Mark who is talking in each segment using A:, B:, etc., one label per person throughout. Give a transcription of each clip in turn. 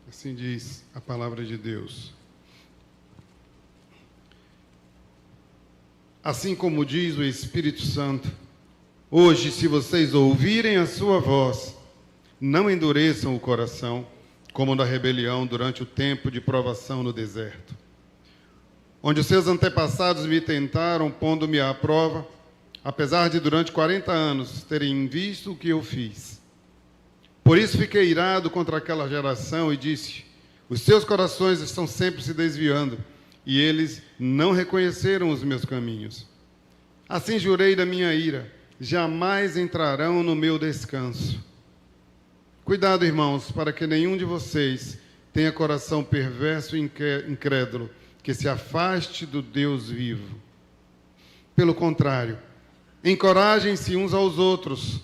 A: Assim diz a palavra de Deus. Assim como diz o Espírito Santo, hoje, se vocês ouvirem a sua voz, não endureçam o coração, como na rebelião durante o tempo de provação no deserto, onde os seus antepassados me tentaram, pondo-me à prova, apesar de durante 40 anos terem visto o que eu fiz. Por isso fiquei irado contra aquela geração e disse: os seus corações estão sempre se desviando, e eles não reconheceram os meus caminhos. Assim jurei da minha ira: jamais entrarão no meu descanso. Cuidado, irmãos, para que nenhum de vocês tenha coração perverso e incrédulo, que se afaste do Deus vivo. Pelo contrário, encorajem-se uns aos outros,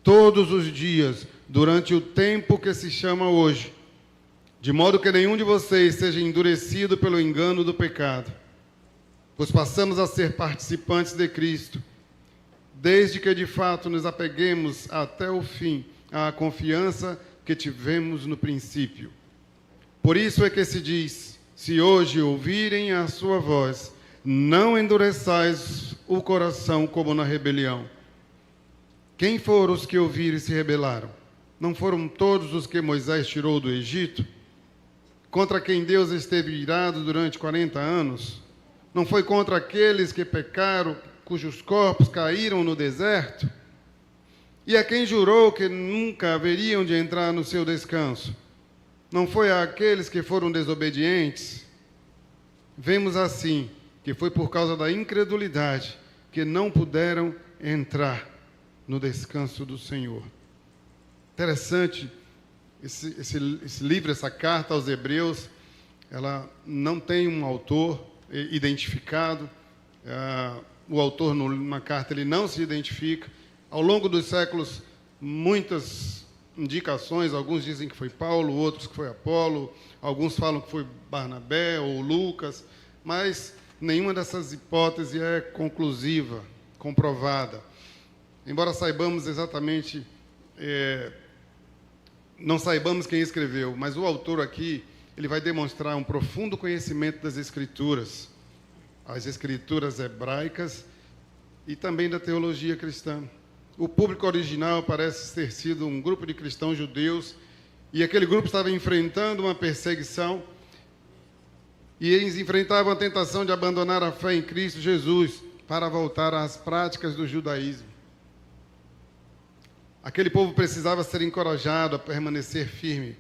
A: todos os dias, durante o tempo que se chama hoje, de modo que nenhum de vocês seja endurecido pelo engano do pecado, pois passamos a ser participantes de Cristo, desde que de fato nos apeguemos até o fim à confiança que tivemos no princípio. Por isso é que se diz: se hoje ouvirem a sua voz, não endureçais o coração como na rebelião. Quem foram os que ouviram e se rebelaram? Não foram todos os que Moisés tirou do Egito, contra quem Deus esteve irado durante 40 anos? Não foi contra aqueles que pecaram, cujos corpos caíram no deserto? E a quem jurou que nunca haveriam de entrar no seu descanso? Não foi àqueles que foram desobedientes? Vemos assim que foi por causa da incredulidade que não puderam entrar no descanso do Senhor. Interessante, esse livro, essa carta aos Hebreus, ela não tem um autor identificado. O autor, numa carta, ele não se identifica. Ao longo dos séculos, muitas indicações, alguns dizem que foi Paulo, outros que foi Apolo, alguns falam que foi Barnabé ou Lucas, mas nenhuma dessas hipóteses é conclusiva, comprovada. Embora saibamos exatamente, não saibamos quem escreveu, mas o autor aqui, ele vai demonstrar um profundo conhecimento das Escrituras, as Escrituras hebraicas e também da teologia cristã. O público original parece ter sido um grupo de cristãos judeus, e aquele grupo estava enfrentando uma perseguição, e eles enfrentavam a tentação de abandonar a fé em Cristo Jesus para voltar às práticas do judaísmo. Aquele povo precisava ser encorajado a permanecer firme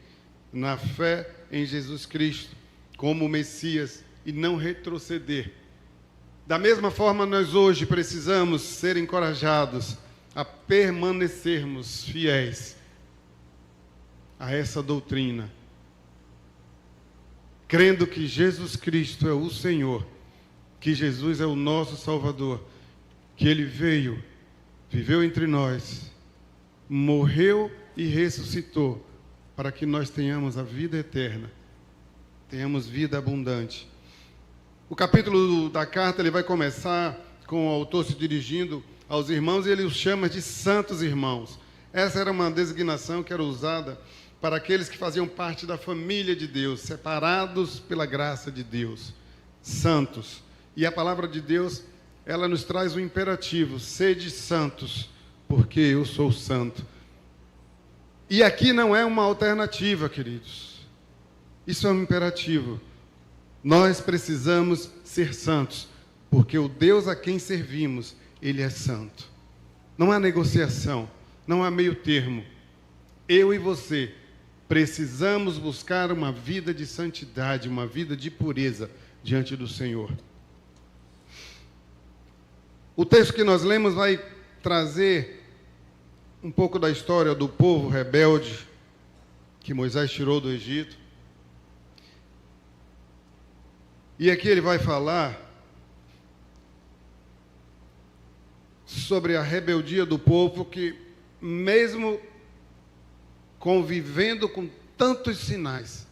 A: na fé em Jesus Cristo como o Messias e não retroceder. Da mesma forma, nós hoje precisamos ser encorajados a permanecermos fiéis a essa doutrina, crendo que Jesus Cristo é o Senhor, que Jesus é o nosso Salvador, que Ele veio, viveu entre nós, morreu e ressuscitou, para que nós tenhamos a vida eterna, tenhamos vida abundante. O capítulo da carta, ele vai começar com o autor se dirigindo aos irmãos, e ele os chama de santos irmãos. Essa era uma designação que era usada para aqueles que faziam parte da família de Deus, separados pela graça de Deus, santos. E a palavra de Deus, ela nos traz o imperativo: sede santos, porque eu sou santo. E aqui não é uma alternativa, queridos. Isso é um imperativo. Nós precisamos ser santos, porque o Deus a quem servimos, Ele é santo. Não há negociação, não há meio termo. Eu e você precisamos buscar uma vida de santidade, uma vida de pureza diante do Senhor. O texto que nós lemos vai trazer um pouco da história do povo rebelde que Moisés tirou do Egito. E aqui ele vai falar sobre a rebeldia do povo que, mesmo convivendo com tantos sinais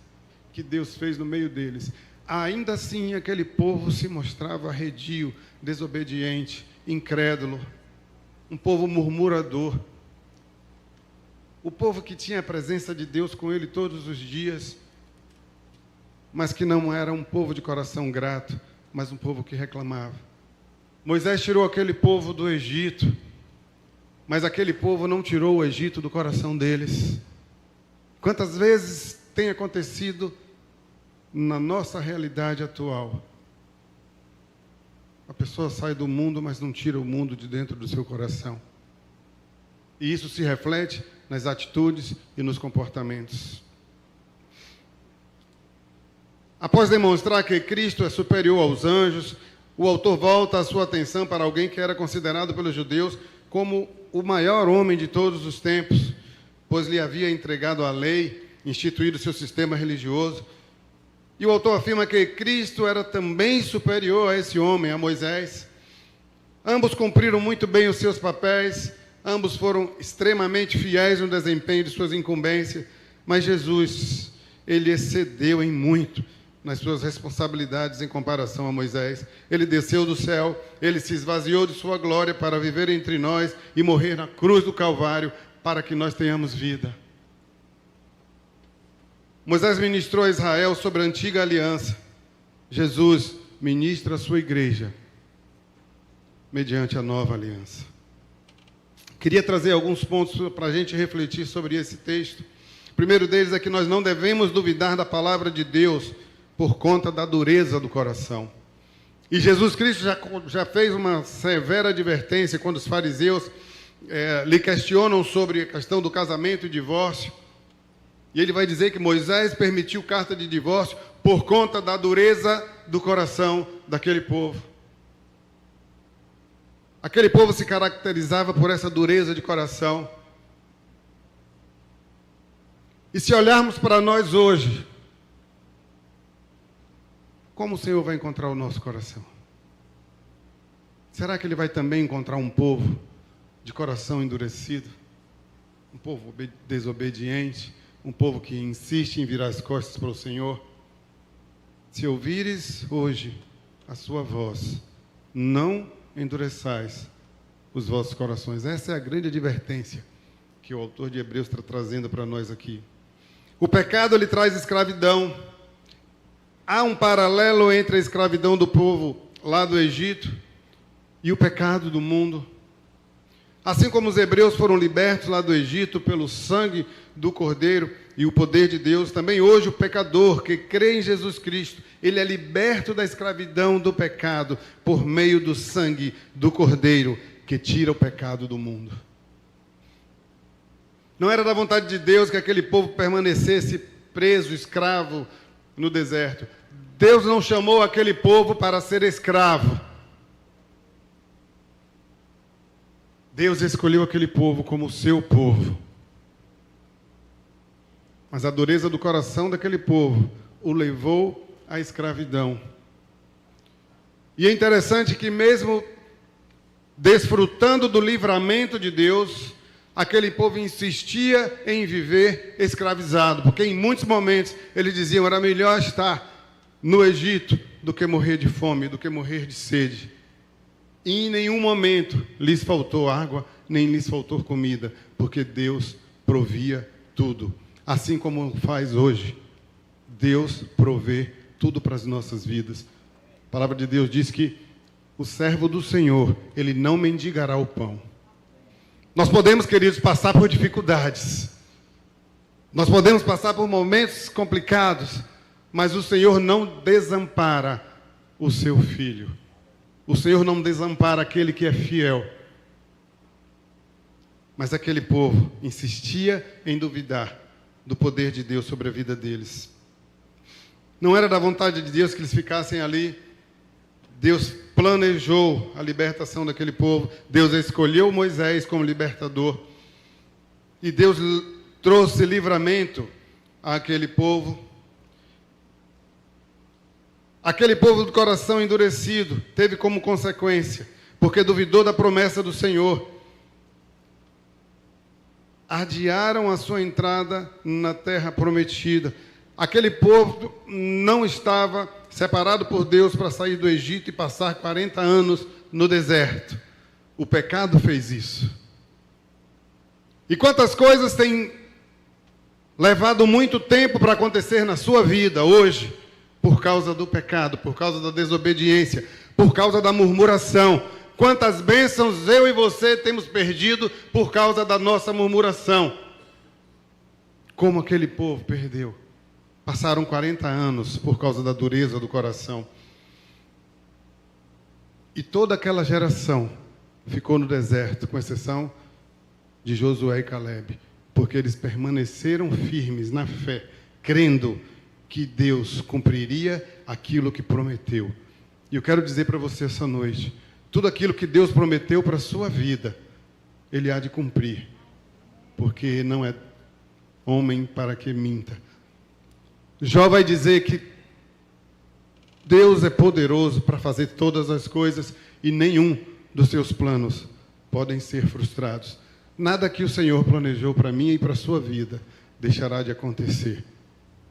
A: que Deus fez no meio deles, ainda assim aquele povo se mostrava arredio, desobediente, incrédulo, um povo murmurador. O povo que tinha a presença de Deus com ele todos os dias, mas que não era um povo de coração grato, mas um povo que reclamava. Moisés tirou aquele povo do Egito, mas aquele povo não tirou o Egito do coração deles. Quantas vezes tem acontecido na nossa realidade atual? A pessoa sai do mundo, mas não tira o mundo de dentro do seu coração. E isso se reflete nas atitudes e nos comportamentos. Após demonstrar que Cristo é superior aos anjos, o autor volta a sua atenção para alguém que era considerado pelos judeus como o maior homem de todos os tempos, pois lhe havia entregado a lei, instituído seu sistema religioso. E o autor afirma que Cristo era também superior a esse homem, a Moisés. Ambos cumpriram muito bem os seus papéis, ambos foram extremamente fiéis no desempenho de suas incumbências, mas Jesus, ele excedeu em muito nas suas responsabilidades em comparação a Moisés. Ele desceu do céu, ele se esvaziou de sua glória para viver entre nós e morrer na cruz do Calvário para que nós tenhamos vida. Moisés ministrou a Israel sobre a antiga aliança. Jesus ministra a sua igreja mediante a nova aliança. Queria trazer alguns pontos para a gente refletir sobre esse texto. O primeiro deles é que nós não devemos duvidar da palavra de Deus por conta da dureza do coração. E Jesus Cristo já fez uma severa advertência quando os fariseus lhe questionam sobre a questão do casamento e divórcio. E ele vai dizer que Moisés permitiu carta de divórcio por conta da dureza do coração daquele povo. Aquele povo se caracterizava por essa dureza de coração. E se olharmos para nós hoje, como o Senhor vai encontrar o nosso coração? Será que Ele vai também encontrar um povo de coração endurecido? Um povo desobediente? Um povo que insiste em virar as costas para o Senhor? Se ouvires hoje a sua voz, não endureçais os vossos corações. Essa é a grande advertência que o autor de Hebreus está trazendo para nós aqui. O pecado lhe traz escravidão. Há um paralelo entre a escravidão do povo lá do Egito e o pecado do mundo. Assim como os hebreus foram libertos lá do Egito pelo sangue do Cordeiro e o poder de Deus, também hoje o pecador que crê em Jesus Cristo, ele é liberto da escravidão do pecado por meio do sangue do Cordeiro que tira o pecado do mundo. Não era da vontade de Deus que aquele povo permanecesse preso, escravo no deserto. Deus não chamou aquele povo para ser escravo. Deus escolheu aquele povo como seu povo. Mas a dureza do coração daquele povo o levou à escravidão. E é interessante que mesmo desfrutando do livramento de Deus, aquele povo insistia em viver escravizado, porque em muitos momentos eles diziam: era melhor estar no Egito do que morrer de fome, do que morrer de sede. E em nenhum momento lhes faltou água, nem lhes faltou comida, porque Deus provia tudo. Assim como faz hoje, Deus provê tudo para as nossas vidas. A palavra de Deus diz que o servo do Senhor, ele não mendigará o pão. Nós podemos, queridos, passar por dificuldades. Nós podemos passar por momentos complicados, mas o Senhor não desampara o seu filho. O Senhor não desampara aquele que é fiel. Mas aquele povo insistia em duvidar do poder de Deus sobre a vida deles. Não era da vontade de Deus que eles ficassem ali. Deus planejou a libertação daquele povo. Deus escolheu Moisés como libertador. E Deus trouxe livramento àquele povo. Aquele povo do coração endurecido teve como consequência, porque duvidou da promessa do Senhor, adiaram a sua entrada na terra prometida. Aquele povo não estava separado por Deus para sair do Egito e passar 40 anos no deserto. O pecado fez isso. E quantas coisas têm levado muito tempo para acontecer na sua vida hoje, causa do pecado, por causa da desobediência, por causa da murmuração. Quantas bênçãos eu e você temos perdido por causa da nossa murmuração. Como aquele povo perdeu. Passaram 40 anos por causa da dureza do coração. E toda aquela geração ficou no deserto, com exceção de Josué e Calebe, porque eles permaneceram firmes na fé, crendo que Deus cumpriria aquilo que prometeu. E eu quero dizer para você essa noite, tudo aquilo que Deus prometeu para a sua vida, Ele há de cumprir, porque não é homem para que minta. Jó vai dizer que Deus é poderoso para fazer todas as coisas e nenhum dos seus planos podem ser frustrados. Nada que o Senhor planejou para mim e para a sua vida deixará de acontecer.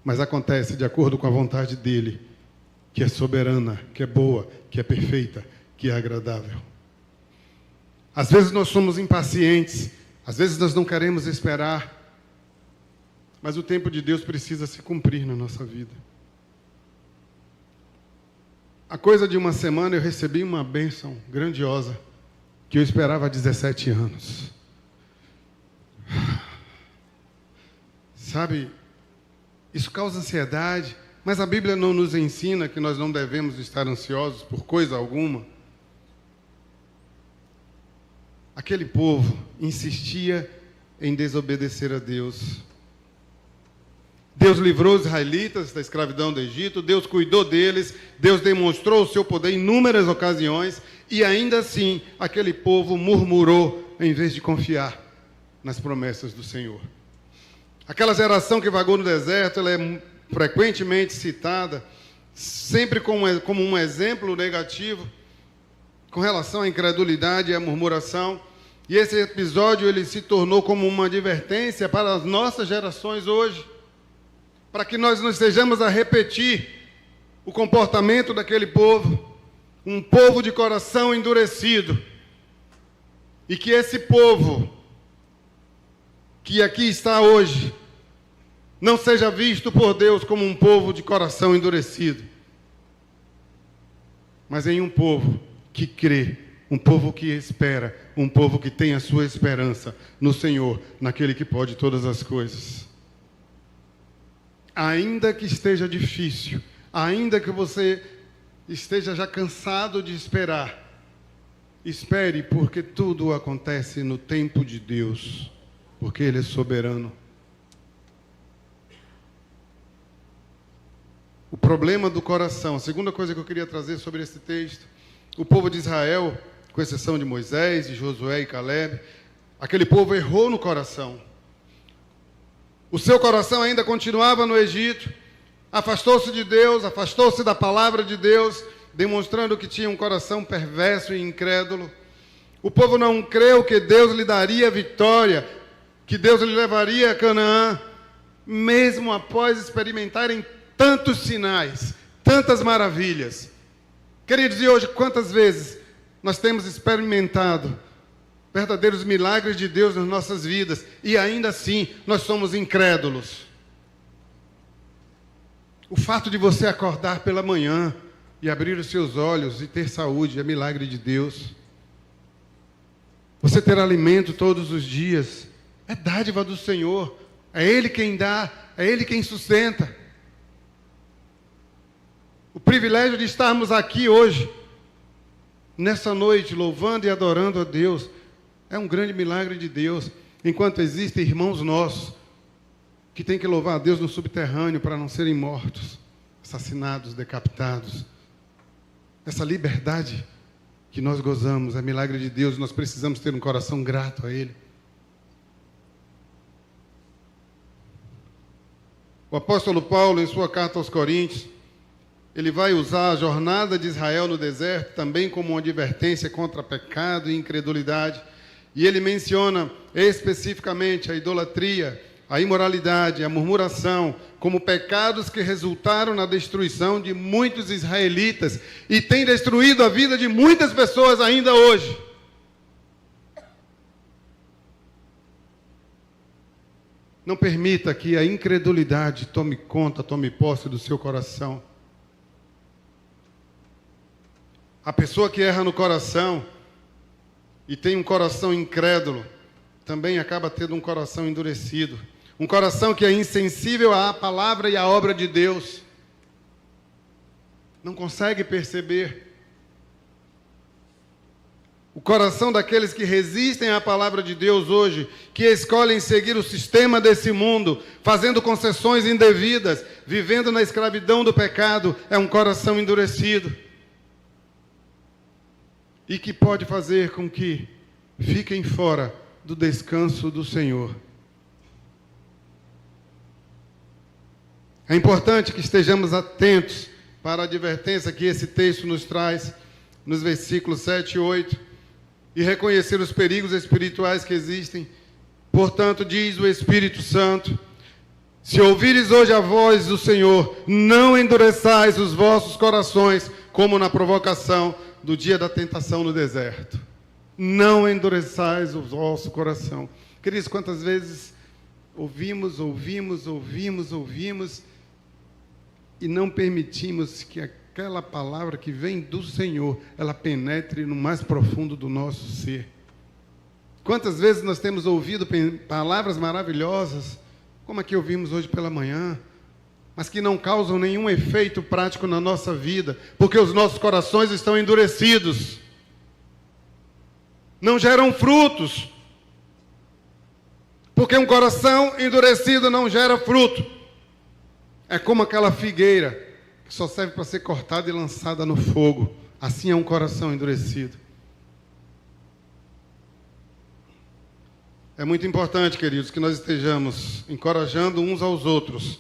A: Mas acontece de acordo com a vontade dEle, que é soberana, que é boa, que é perfeita, que é agradável. Às vezes nós somos impacientes, às vezes nós não queremos esperar, mas o tempo de Deus precisa se cumprir na nossa vida. Há coisa de uma semana eu recebi uma bênção grandiosa, que eu esperava há 17 anos. Sabe, isso causa ansiedade, mas a Bíblia não nos ensina que nós não devemos estar ansiosos por coisa alguma. Aquele povo insistia em desobedecer a Deus. Deus livrou os israelitas da escravidão do Egito, Deus cuidou deles, Deus demonstrou o seu poder em inúmeras ocasiões, e ainda assim aquele povo murmurou em vez de confiar nas promessas do Senhor. Aquela geração que vagou no deserto, ela é frequentemente citada, sempre como um exemplo negativo, com relação à incredulidade e à murmuração. E esse episódio ele se tornou como uma advertência para as nossas gerações hoje, para que nós não estejamos a repetir o comportamento daquele povo, um povo de coração endurecido, e que esse povo que aqui está hoje não seja visto por Deus como um povo de coração endurecido, mas em um povo que crê, um povo que espera, um povo que tem a sua esperança no Senhor, naquele que pode todas as coisas. Ainda que esteja difícil, ainda que você esteja já cansado de esperar, espere, porque tudo acontece no tempo de Deus, porque Ele é soberano. O problema do coração, a segunda coisa que eu queria trazer sobre esse texto, o povo de Israel, com exceção de Moisés, de Josué e Calebe, aquele povo errou no coração. O seu coração ainda continuava no Egito, afastou-se de Deus, afastou-se da palavra de Deus, demonstrando que tinha um coração perverso e incrédulo. O povo não creu que Deus lhe daria vitória, que Deus lhe levaria a Canaã, mesmo após experimentarem tantos sinais, tantas maravilhas. Queridos, e hoje quantas vezes nós temos experimentado verdadeiros milagres de Deus nas nossas vidas, e ainda assim nós somos incrédulos. O fato de você acordar pela manhã e abrir os seus olhos e ter saúde é milagre de Deus. Você ter alimento todos os dias é dádiva do Senhor. É Ele quem dá, é Ele quem sustenta. O privilégio de estarmos aqui hoje, nessa noite, louvando e adorando a Deus, é um grande milagre de Deus, enquanto existem irmãos nossos que têm que louvar a Deus no subterrâneo para não serem mortos, assassinados, decapitados. Essa liberdade que nós gozamos é milagre de Deus, nós precisamos ter um coração grato a Ele. O apóstolo Paulo, em sua carta aos Coríntios, ele vai usar a jornada de Israel no deserto também como uma advertência contra pecado e incredulidade. E ele menciona especificamente a idolatria, a imoralidade, a murmuração, como pecados que resultaram na destruição de muitos israelitas e têm destruído a vida de muitas pessoas ainda hoje. Não permita que a incredulidade tome conta, tome posse do seu coração. A pessoa que erra no coração e tem um coração incrédulo, também acaba tendo um coração endurecido. Um coração que é insensível à palavra e à obra de Deus. Não consegue perceber. O coração daqueles que resistem à palavra de Deus hoje, que escolhem seguir o sistema desse mundo, fazendo concessões indevidas, vivendo na escravidão do pecado, é um coração endurecido. E que pode fazer com que fiquem fora do descanso do Senhor. É importante que estejamos atentos para a advertência que esse texto nos traz, nos versículos 7 e 8, e reconhecer os perigos espirituais que existem. Portanto, diz o Espírito Santo: se ouvires hoje a voz do Senhor, não endureçais os vossos corações, como na provocação do dia da tentação no deserto. Não endureçais o vosso coração. Queridos, quantas vezes ouvimos e não permitimos que aquela palavra que vem do Senhor, ela penetre no mais profundo do nosso ser. Quantas vezes nós temos ouvido palavras maravilhosas, como a que ouvimos hoje pela manhã, mas que não causam nenhum efeito prático na nossa vida, porque os nossos corações estão endurecidos, não geram frutos, porque um coração endurecido não gera fruto. É como aquela figueira que só serve para ser cortada e lançada no fogo. Assim é um coração endurecido. É muito importante, queridos, que nós estejamos encorajando uns aos outros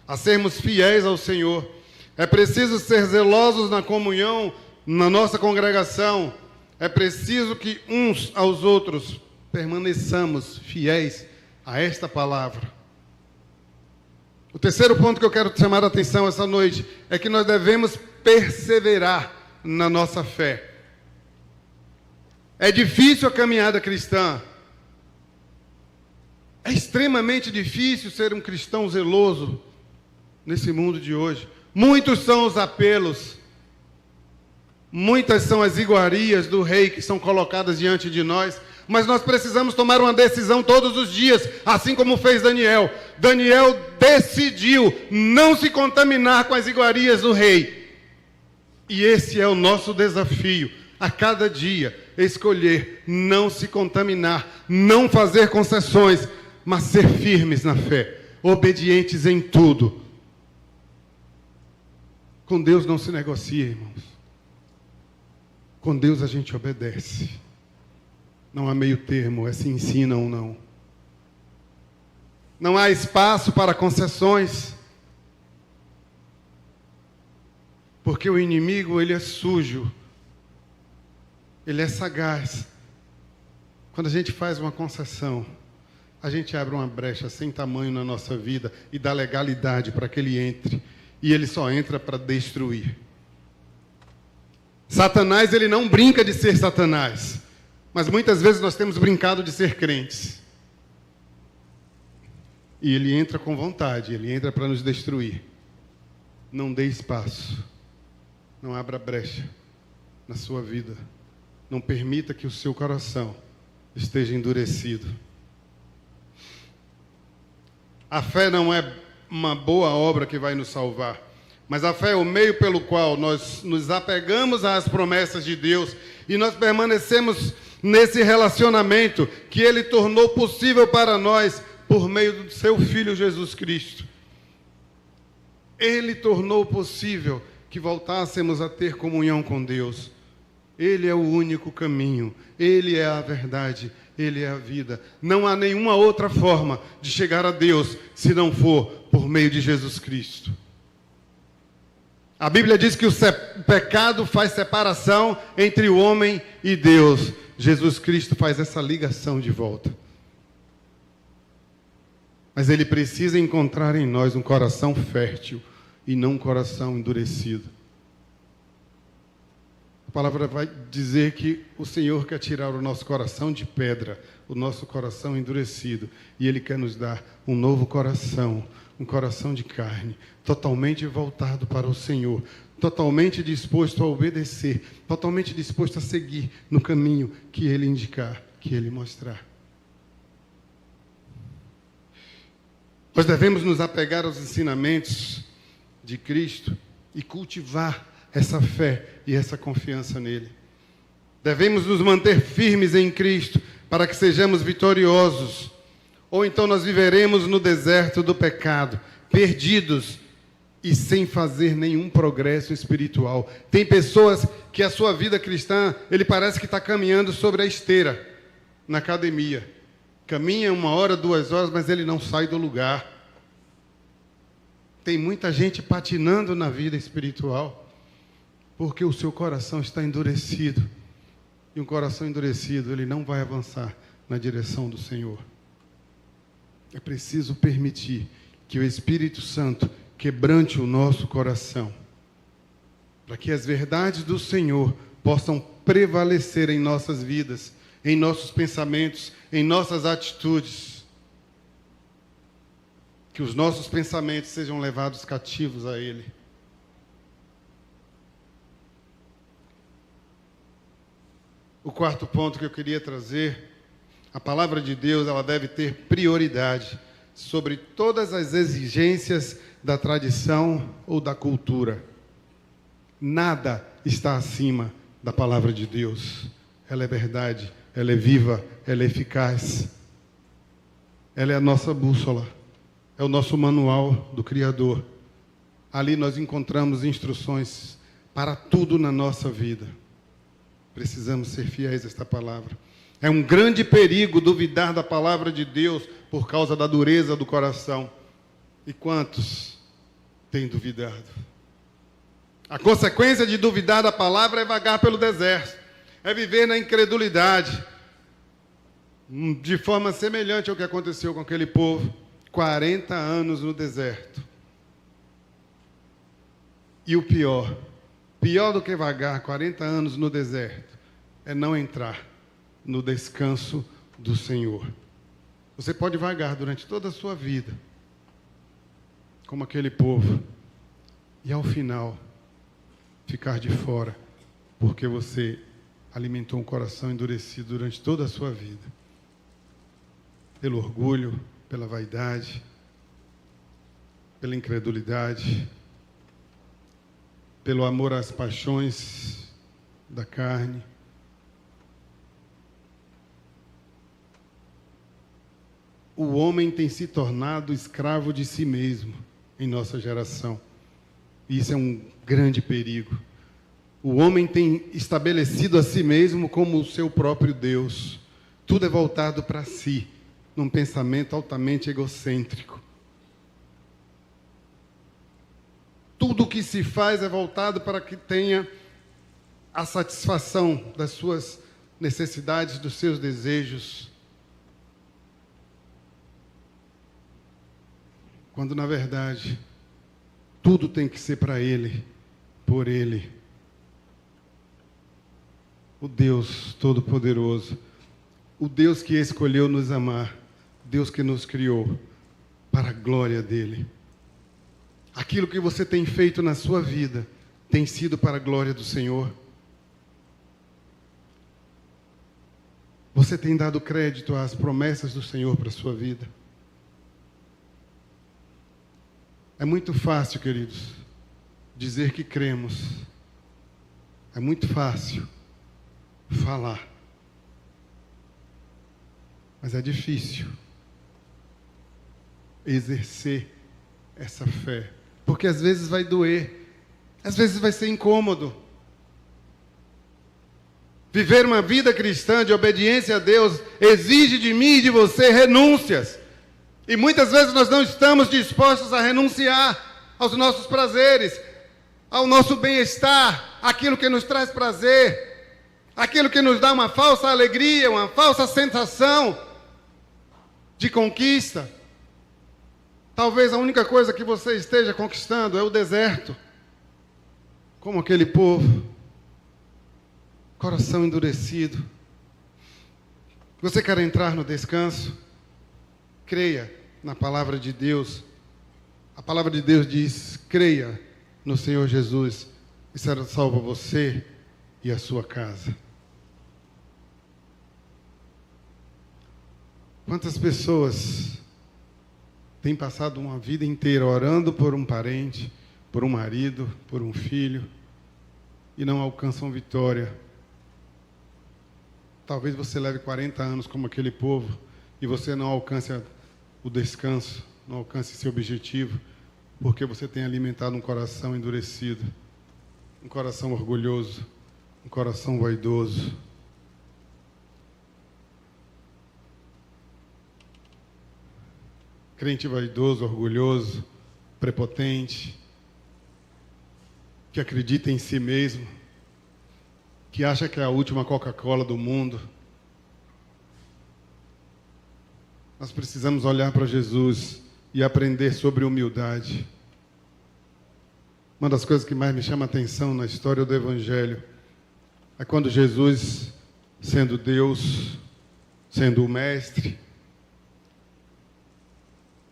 A: a sermos fiéis ao Senhor. É preciso ser zelosos na comunhão, na nossa congregação. É preciso que uns aos outros permaneçamos fiéis a esta palavra. O terceiro ponto que eu quero chamar a atenção essa noite é que nós devemos perseverar na nossa fé. É difícil a caminhada cristã. É extremamente difícil ser um cristão zeloso nesse mundo de hoje. Muitos são os apelos, muitas são as iguarias do rei que são colocadas diante de nós, mas nós precisamos tomar uma decisão todos os dias, assim como fez Daniel. Daniel decidiu não se contaminar com as iguarias do rei. E esse é o nosso desafio, a cada dia, escolher não se contaminar, não fazer concessões, mas ser firmes na fé, obedientes em tudo. Com Deus não se negocia, irmãos. Com Deus a gente obedece. Não há meio termo, é se ensina ou não. Não há espaço para concessões. Porque o inimigo, ele é sujo. Ele é sagaz. Quando a gente faz uma concessão, a gente abre uma brecha sem tamanho na nossa vida e dá legalidade para que ele entre. E ele só entra para destruir. Satanás, ele não brinca de ser Satanás. Mas muitas vezes nós temos brincado de ser crentes. E ele entra com vontade, ele entra para nos destruir. Não dê espaço. Não abra brecha na sua vida. Não permita que o seu coração esteja endurecido. A fé não é uma boa obra que vai nos salvar, mas a fé é o meio pelo qual nós nos apegamos às promessas de Deus e nós permanecemos nesse relacionamento que Ele tornou possível para nós por meio do seu Filho Jesus Cristo. Ele tornou possível que voltássemos a ter comunhão com Deus. Ele é o único caminho, Ele é a verdade, Ele é a vida. Não há nenhuma outra forma de chegar a Deus se não for por meio de Jesus Cristo. A Bíblia diz que o pecado faz separação entre o homem e Deus. Jesus Cristo faz essa ligação de volta. Mas Ele precisa encontrar em nós um coração fértil e não um coração endurecido. A palavra vai dizer que o Senhor quer tirar o nosso coração de pedra, o nosso coração endurecido, e Ele quer nos dar um novo coração, um coração de carne, totalmente voltado para o Senhor, totalmente disposto a obedecer, totalmente disposto a seguir no caminho que Ele indicar, que Ele mostrar. Nós devemos nos apegar aos ensinamentos de Cristo e cultivar essa fé e essa confiança nele. Devemos nos manter firmes em Cristo para que sejamos vitoriosos. Ou então nós viveremos no deserto do pecado, perdidos e sem fazer nenhum progresso espiritual. Tem pessoas que a sua vida cristã, ele parece que está caminhando sobre a esteira, na academia. Caminha 1 hora, 2 horas, mas ele não sai do lugar. Tem muita gente patinando na vida espiritual, porque o seu coração está endurecido. E um coração endurecido, ele não vai avançar na direção do Senhor. É preciso permitir que o Espírito Santo quebrante o nosso coração, para que as verdades do Senhor possam prevalecer em nossas vidas, em nossos pensamentos, em nossas atitudes. Que os nossos pensamentos sejam levados cativos a Ele. O quarto ponto que eu queria trazer, a palavra de Deus, ela deve ter prioridade sobre todas as exigências da tradição ou da cultura. Nada está acima da palavra de Deus. Ela é verdade, ela é viva, ela é eficaz. Ela é a nossa bússola, é o nosso manual do Criador. Ali nós encontramos instruções para tudo na nossa vida. Precisamos ser fiéis a esta palavra. É um grande perigo duvidar da palavra de Deus por causa da dureza do coração. E quantos têm duvidado? A consequência de duvidar da palavra é vagar pelo deserto, é viver na incredulidade, de forma semelhante ao que aconteceu com aquele povo, 40 anos no deserto. E o pior do que vagar 40 anos no deserto, é não entrar no descanso do Senhor. Você pode vagar durante toda a sua vida, como aquele povo, e ao final, ficar de fora, porque você alimentou um coração endurecido durante toda a sua vida, pelo orgulho, pela vaidade, pela incredulidade, pelo amor às paixões da carne. O homem tem se tornado escravo de si mesmo em nossa geração. E isso é um grande perigo. O homem tem estabelecido a si mesmo como o seu próprio Deus. Tudo é voltado para si, num pensamento altamente egocêntrico. Tudo o que se faz é voltado para que tenha a satisfação das suas necessidades, dos seus desejos. Quando, na verdade, tudo tem que ser para Ele, por Ele. O Deus Todo-Poderoso, o Deus que escolheu nos amar, Deus que nos criou para a glória dEle. Aquilo que você tem feito na sua vida tem sido para a glória do Senhor? Você tem dado crédito às promessas do Senhor para a sua vida? É muito fácil, queridos, dizer que cremos. É muito fácil falar. Mas é difícil exercer essa fé. Porque às vezes vai doer. Às vezes vai ser incômodo. Viver uma vida cristã de obediência a Deus exige de mim e de você renúncias. E muitas vezes nós não estamos dispostos a renunciar aos nossos prazeres, ao nosso bem-estar, aquilo que nos traz prazer, aquilo que nos dá uma falsa alegria, uma falsa sensação de conquista. Talvez a única coisa que você esteja conquistando é o deserto, como aquele povo, coração endurecido. Você quer entrar no descanso? Creia na palavra de Deus A palavra de Deus diz: creia no Senhor Jesus e será salvo você e a sua casa. Quantas pessoas têm passado uma vida inteira orando por um parente, por um marido, por um filho, e não alcançam vitória? Talvez você leve 40 anos como aquele povo e você não alcance o descanso, não alcance seu objetivo, porque você tem alimentado um coração endurecido, um coração orgulhoso, um coração vaidoso. Crente vaidoso, orgulhoso, prepotente, que acredita em si mesmo, que acha que é a última Coca-Cola do mundo. Nós precisamos olhar para Jesus e aprender sobre humildade. Uma das coisas que mais me chama a atenção na história do Evangelho é quando Jesus, sendo Deus, sendo o Mestre,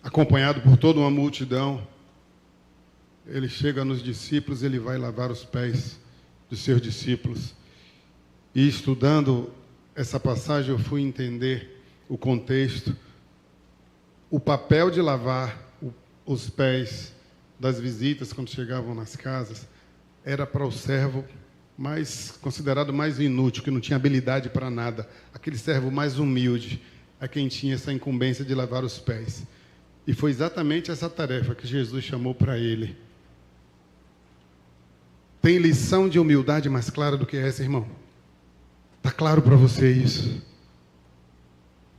A: acompanhado por toda uma multidão, ele chega nos discípulos, ele vai lavar os pés dos seus discípulos. E estudando essa passagem, eu fui entender o contexto, o papel de lavar os pés das visitas quando chegavam nas casas era para o servo considerado mais inútil, que não tinha habilidade para nada. Aquele servo mais humilde é quem tinha essa incumbência de lavar os pés. E foi exatamente essa tarefa que Jesus chamou para ele. Tem lição de humildade mais clara do que essa, irmão? Está claro para você isso?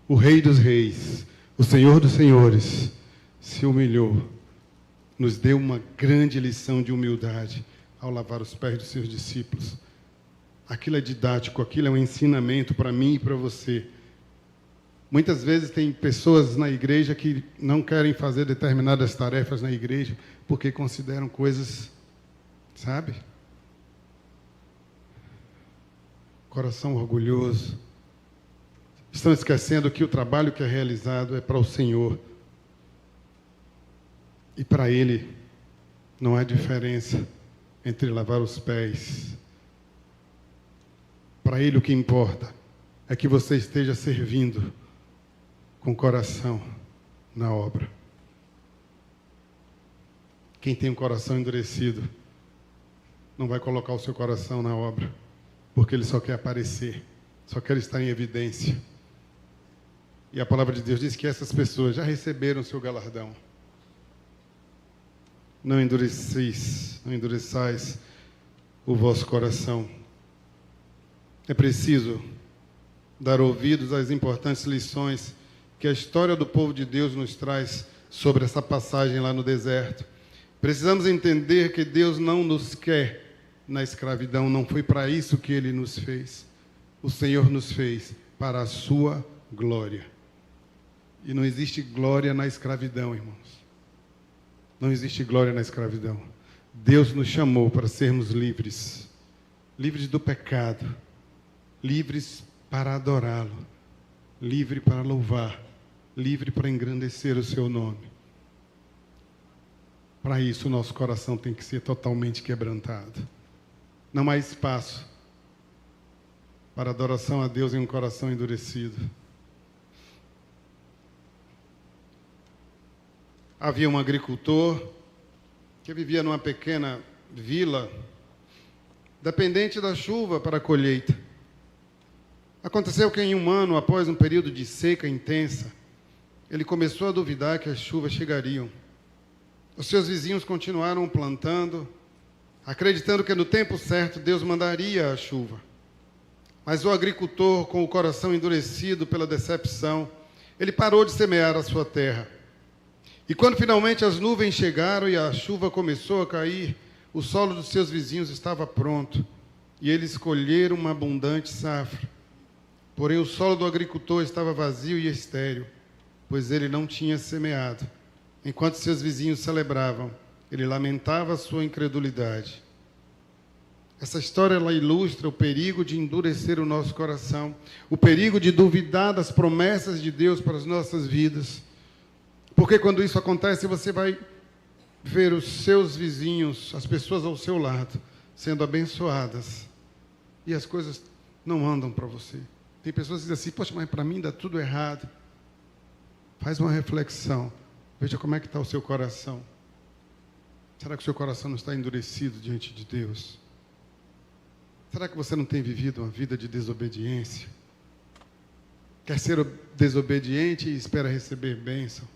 A: O Rei dos Reis, o Senhor dos Senhores, se humilhou, nos deu uma grande lição de humildade ao lavar os pés dos seus discípulos. Aquilo é didático, aquilo é um ensinamento para mim e para você. Muitas vezes tem pessoas na igreja que não querem fazer determinadas tarefas na igreja porque consideram coisas, sabe? Coração orgulhoso. Estão esquecendo que o trabalho que é realizado é para o Senhor. E para Ele não há diferença entre lavar os pés. Para Ele o que importa é que você esteja servindo com o coração na obra. Quem tem um coração endurecido não vai colocar o seu coração na obra, porque ele só quer aparecer, só quer estar em evidência. E a palavra de Deus diz que essas pessoas já receberam o seu galardão. Não endureçais o vosso coração. É preciso dar ouvidos às importantes lições que a história do povo de Deus nos traz sobre essa passagem lá no deserto. Precisamos entender que Deus não nos quer na escravidão, não foi para isso que Ele nos fez. O Senhor nos fez para a sua glória. E não existe glória na escravidão, irmãos. Não existe glória na escravidão. Deus nos chamou para sermos livres. Livres do pecado. Livres para adorá-lo. Livre para louvar. Livre para engrandecer o seu nome. Para isso, o nosso coração tem que ser totalmente quebrantado. Não há espaço para adoração a Deus em um coração endurecido. Havia um agricultor que vivia numa pequena vila, dependente da chuva para a colheita. Aconteceu que em um ano, após um período de seca intensa, ele começou a duvidar que as chuvas chegariam. Os seus vizinhos continuaram plantando, acreditando que no tempo certo Deus mandaria a chuva. Mas o agricultor, com o coração endurecido pela decepção, ele parou de semear a sua terra. E quando finalmente as nuvens chegaram e a chuva começou a cair, o solo dos seus vizinhos estava pronto e eles colheram uma abundante safra. Porém, o solo do agricultor estava vazio e estéril, pois ele não tinha semeado. Enquanto seus vizinhos celebravam, ele lamentava a sua incredulidade. Essa história ela ilustra o perigo de endurecer o nosso coração, o perigo de duvidar das promessas de Deus para as nossas vidas. Porque quando isso acontece, você vai ver os seus vizinhos, as pessoas ao seu lado, sendo abençoadas, e as coisas não andam para você. Tem pessoas que dizem assim, poxa, mas para mim dá tudo errado. Faz uma reflexão, veja como é que está o seu coração. Será que o seu coração não está endurecido diante de Deus? Será que você não tem vivido uma vida de desobediência? Quer ser desobediente e espera receber bênção?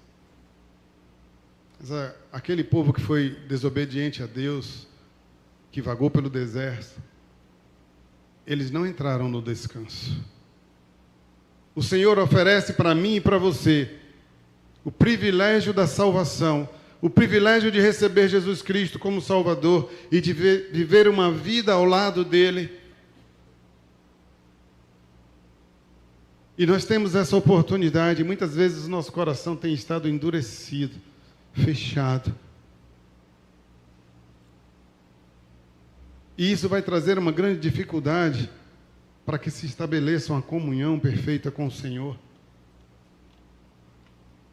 A: Mas aquele povo que foi desobediente a Deus, que vagou pelo deserto, eles não entraram no descanso. O Senhor oferece para mim e para você o privilégio da salvação, o privilégio de receber Jesus Cristo como Salvador e de viver uma vida ao lado dele. E nós temos essa oportunidade. Muitas vezes o nosso coração tem estado endurecido, fechado. E isso vai trazer uma grande dificuldade para que se estabeleça uma comunhão perfeita com o Senhor.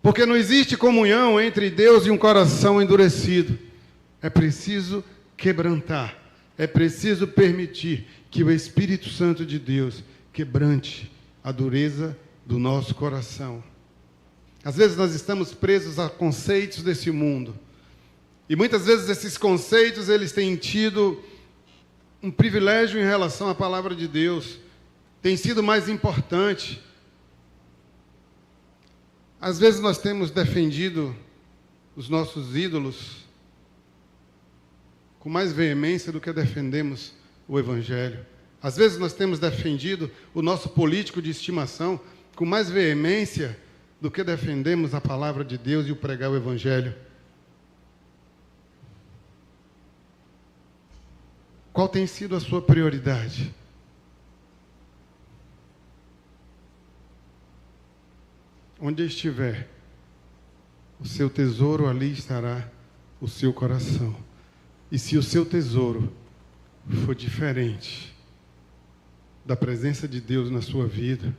A: Porque não existe comunhão entre Deus e um coração endurecido. É preciso quebrantar. É preciso permitir que o Espírito Santo de Deus quebrante a dureza do nosso coração. Às vezes nós estamos presos a conceitos desse mundo. E muitas vezes esses conceitos, eles têm tido um privilégio em relação à palavra de Deus. Tem sido mais importante. Às vezes nós temos defendido os nossos ídolos com mais veemência do que defendemos o Evangelho. Às vezes nós temos defendido o nosso político de estimação com mais veemência do que defendemos a palavra de Deus e o pregar o Evangelho. Qual tem sido a sua prioridade? Onde estiver o seu tesouro, ali estará o seu coração. E se o seu tesouro for diferente da presença de Deus na sua vida,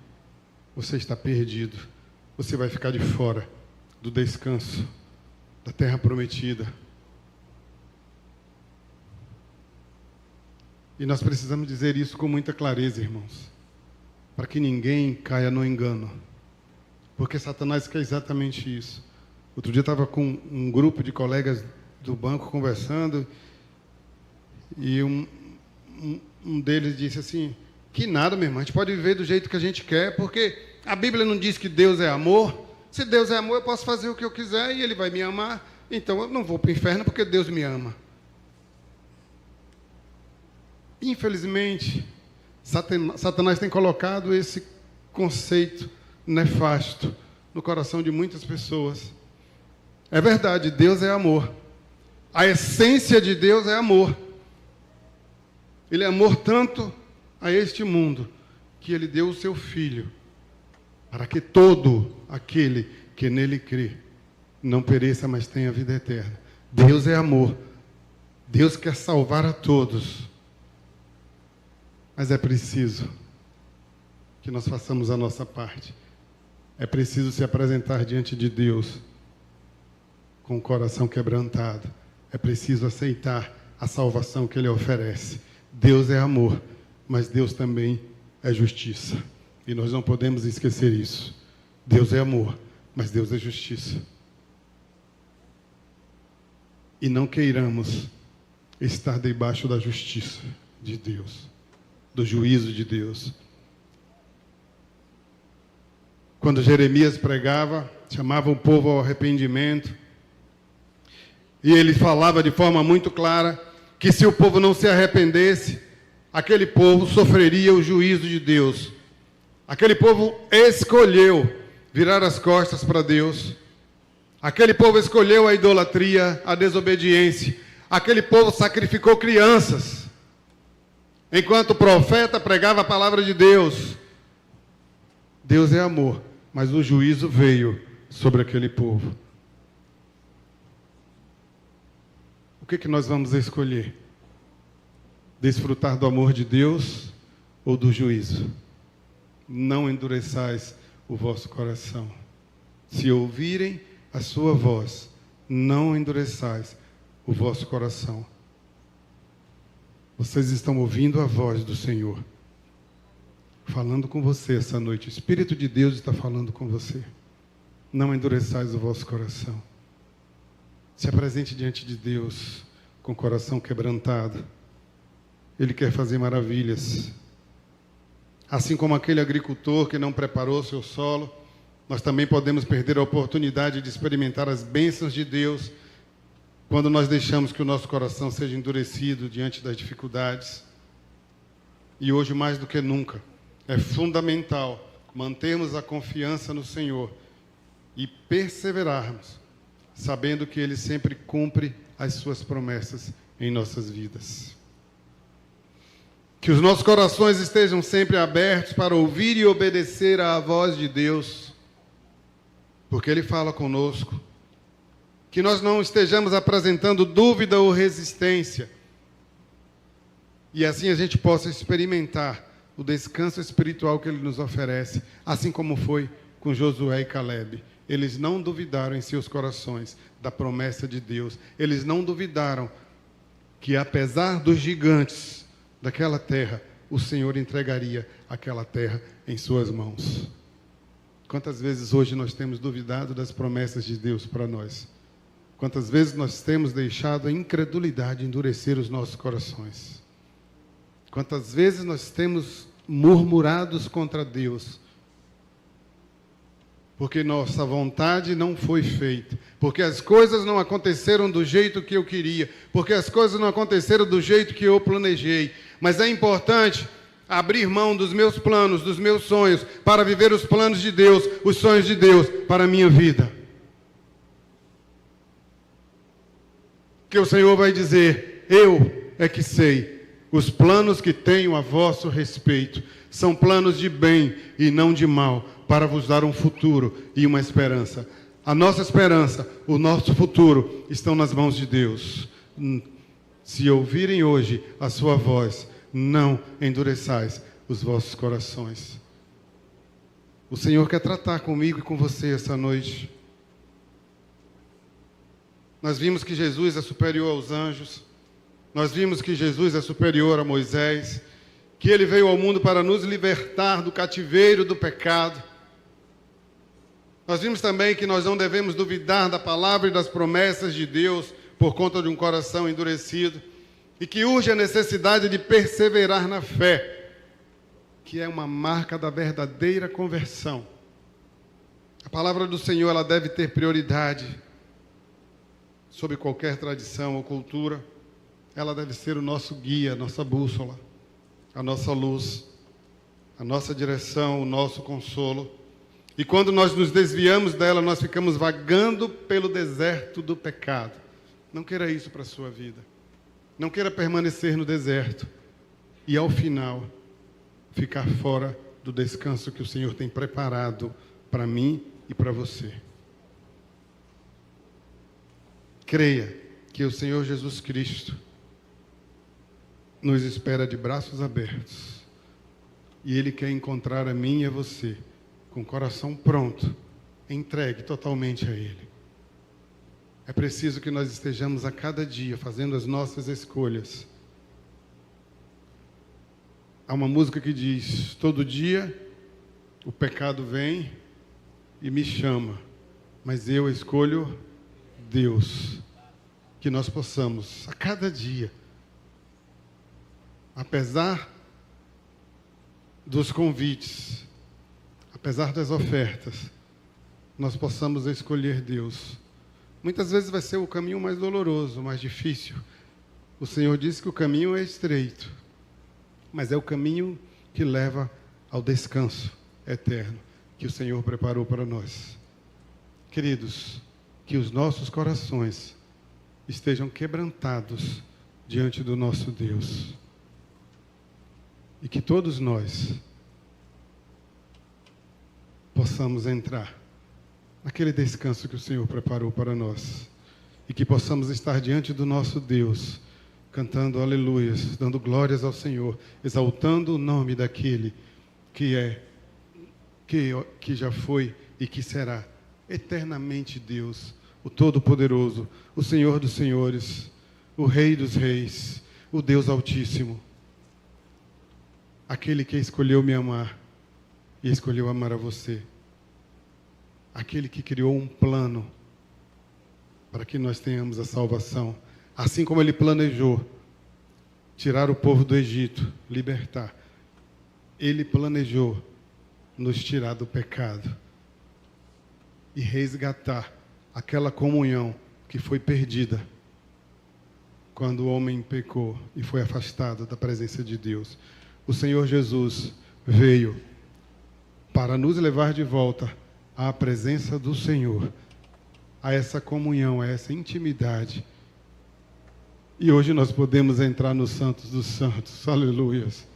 A: você está perdido. Você vai ficar de fora do descanso da terra prometida. E nós precisamos dizer isso com muita clareza, irmãos, para que ninguém caia no engano. Porque Satanás quer exatamente isso. Outro dia eu estava com um grupo de colegas do banco conversando, e um deles disse assim, que nada, meu irmão, a gente pode viver do jeito que a gente quer, porque a Bíblia não diz que Deus é amor. Se Deus é amor, eu posso fazer o que eu quiser e Ele vai me amar, então eu não vou para o inferno porque Deus me ama. Infelizmente, Satanás tem colocado esse conceito nefasto no coração de muitas pessoas. É verdade, Deus é amor. A essência de Deus é amor. Ele é amor tanto a este mundo, que Ele deu o seu Filho, para que todo aquele que nele crê não pereça, mas tenha vida eterna. Deus é amor. Deus quer salvar a todos. Mas é preciso que nós façamos a nossa parte. É preciso se apresentar diante de Deus com o coração quebrantado. É preciso aceitar a salvação que Ele oferece. Deus é amor, mas Deus também é justiça. E nós não podemos esquecer isso. Deus é amor, mas Deus é justiça. E não queiramos estar debaixo da justiça de Deus, do juízo de Deus. Quando Jeremias pregava, chamava o povo ao arrependimento, e ele falava de forma muito clara que se o povo não se arrependesse, aquele povo sofreria o juízo de Deus. Aquele povo escolheu virar as costas para Deus. Aquele povo escolheu a idolatria, a desobediência. Aquele povo sacrificou crianças, enquanto o profeta pregava a palavra de Deus. Deus é amor, mas o juízo veio sobre aquele povo. O que nós vamos escolher? Desfrutar do amor de Deus ou do juízo? Não endureçais o vosso coração. Se ouvirem a sua voz, não endureçais o vosso coração. Vocês estão ouvindo a voz do Senhor falando com você essa noite. O Espírito de Deus está falando com você. Não endureçais o vosso coração. Se apresente diante de Deus com o coração quebrantado. Ele quer fazer maravilhas. Assim como aquele agricultor que não preparou seu solo, nós também podemos perder a oportunidade de experimentar as bênçãos de Deus quando nós deixamos que o nosso coração seja endurecido diante das dificuldades. E hoje, mais do que nunca, é fundamental mantermos a confiança no Senhor e perseverarmos, sabendo que Ele sempre cumpre as suas promessas em nossas vidas. Que os nossos corações estejam sempre abertos para ouvir e obedecer à voz de Deus, porque Ele fala conosco. Que nós não estejamos apresentando dúvida ou resistência, e assim a gente possa experimentar o descanso espiritual que Ele nos oferece, assim como foi com Josué e Caleb. Eles não duvidaram em seus corações da promessa de Deus. Eles não duvidaram que, apesar dos gigantes daquela terra, o Senhor entregaria aquela terra em suas mãos. Quantas vezes hoje nós temos duvidado das promessas de Deus para nós? Quantas vezes nós temos deixado a incredulidade endurecer os nossos corações? Quantas vezes nós temos murmurados contra Deus? Porque nossa vontade não foi feita, porque as coisas não aconteceram do jeito que eu queria, porque as coisas não aconteceram do jeito que eu planejei. Mas é importante abrir mão dos meus planos, dos meus sonhos, para viver os planos de Deus, os sonhos de Deus para a minha vida. Que o Senhor vai dizer: eu é que sei, os planos que tenho a vosso respeito são planos de bem e não de mal, para vos dar um futuro e uma esperança. A nossa esperança, o nosso futuro estão nas mãos de Deus. Se ouvirem hoje a sua voz, não endureçais os vossos corações. O Senhor quer tratar comigo e com você essa noite. Nós vimos que Jesus é superior aos anjos. Nós vimos que Jesus é superior a Moisés. Que Ele veio ao mundo para nos libertar do cativeiro do pecado. Nós vimos também que nós não devemos duvidar da palavra e das promessas de Deus por conta de um coração endurecido. E que urge a necessidade de perseverar na fé, que é uma marca da verdadeira conversão. A palavra do Senhor, ela deve ter prioridade sobre qualquer tradição ou cultura. Ela deve ser o nosso guia, a nossa bússola, a nossa luz, a nossa direção, o nosso consolo. E quando nós nos desviamos dela, nós ficamos vagando pelo deserto do pecado. Não queira isso para a sua vida. Não queira permanecer no deserto e, ao final, ficar fora do descanso que o Senhor tem preparado para mim e para você. Creia que o Senhor Jesus Cristo nos espera de braços abertos. E Ele quer encontrar a mim e a você com o coração pronto, entregue totalmente a Ele. É preciso que nós estejamos a cada dia fazendo as nossas escolhas. Há uma música que diz: todo dia o pecado vem e me chama, mas eu escolho Deus. Que nós possamos, a cada dia, apesar dos convites, apesar das ofertas, nós possamos escolher Deus. Muitas vezes vai ser o caminho mais doloroso, mais difícil. O Senhor disse que o caminho é estreito, mas é o caminho que leva ao descanso eterno que o Senhor preparou para nós. Queridos, que os nossos corações estejam quebrantados diante do nosso Deus. E que todos nós possamos entrar naquele descanso que o Senhor preparou para nós. E que possamos estar diante do nosso Deus, cantando aleluias, dando glórias ao Senhor, exaltando o nome daquele que já foi e que será eternamente Deus, o Todo-Poderoso, o Senhor dos Senhores, o Rei dos Reis, o Deus Altíssimo, aquele que escolheu me amar e escolheu amar a você, aquele que criou um plano para que nós tenhamos a salvação, assim como Ele planejou tirar o povo do Egito, libertar. Ele planejou nos tirar do pecado e resgatar aquela comunhão que foi perdida quando o homem pecou e foi afastado da presença de Deus. O Senhor Jesus veio para nos levar de volta à presença do Senhor, a essa comunhão, a essa intimidade. E hoje nós podemos entrar nos Santos dos Santos. Aleluias.